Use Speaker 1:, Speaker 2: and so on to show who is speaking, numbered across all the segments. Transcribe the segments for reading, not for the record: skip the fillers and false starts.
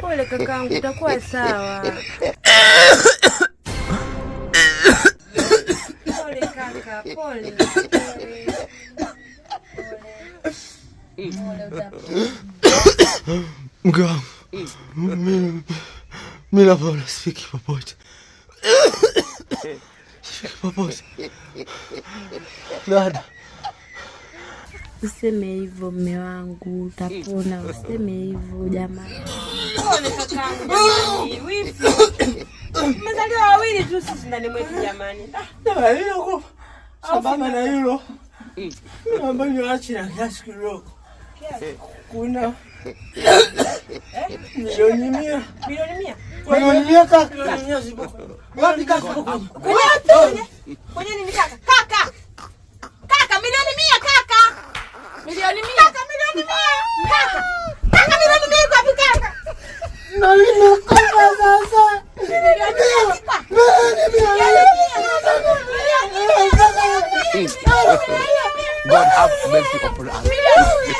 Speaker 1: Pole kakangu, utakuwa sawa. Pole kaka, pole.
Speaker 2: Mke wangu, mimi naona sifiki popote. Sifiki popote. Dada,
Speaker 1: useme hivyo mume wangu, utapona. Useme hivyo jamani. Pole kakangu jamani, wifi. Mmezaliwa wawili tu sisi ndani mwetu jamani.
Speaker 2: Hilo sababu na hilo. Naomba niache na kiasi kidogo. Kuna milioni 100.
Speaker 1: Milioni 100?
Speaker 2: Milioni 100 kaka. Milioni 100 zipo. Wapi kaka?
Speaker 1: Kwenye nini kaka? Kaka. Kaka milioni 100 kaka. Milioni 100. Kaka milioni 100. Kaka. Kaka milioni 100 kwa wapi kaka?
Speaker 2: Na mimi kwa sasa.
Speaker 1: Milioni 100.
Speaker 3: God have mercy upon us.
Speaker 1: Milioni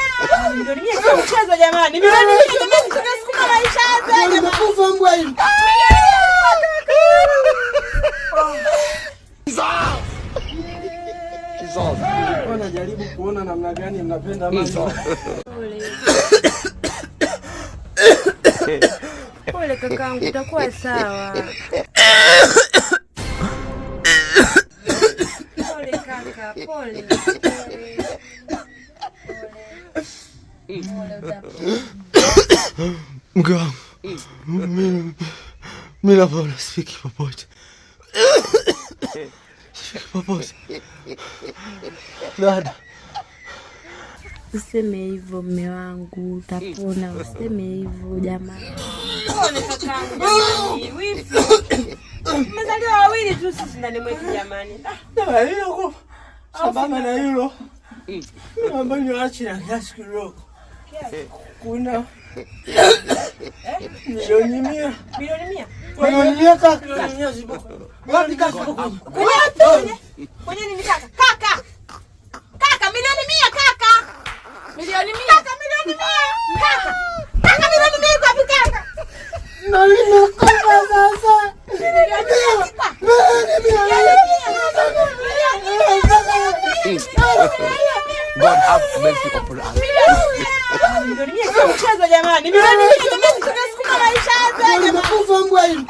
Speaker 1: 100 kwa mchezo jamani. Milioni 100 jamani, tunasukuma maisha haya jamani.
Speaker 2: Nimekufa mbwa hii. Najaribu kuona namna gani mnapenda mambo.
Speaker 1: Pole kakangu, utakuwa sawa. Pole kaka, pole.
Speaker 2: Mke wangu, mimi naona sifiki popote. Sifiki popote. Dada,
Speaker 1: useme hivyo mume wangu, utapona. Useme hivyo jamani. Pole kakangu jamani, wifi. Mmezaliwa wawili tu sisi ndani mwetu jamani.
Speaker 2: hilo sababu na hilo. Naomba niache na kiasi kidogo. Kuna milioni 100.
Speaker 1: Milioni 100?
Speaker 2: Milioni 100 kaka. Milioni 100 zipo. Wapi kaka?
Speaker 1: Kwenye nini kaka? Kaka. Kaka milioni 100 kaka. Milioni 100. Kaka milioni 100. Kaka. Kaka milioni 100 kwa wapi kaka?
Speaker 2: Na mimi kwa sasa.
Speaker 3: God have mercy upon us.
Speaker 1: Milioni 100 kwa mchezo jamani. Milioni 100 jamani, tunasukuma maisha haya jamani.
Speaker 2: Nimekufa mbwa hii.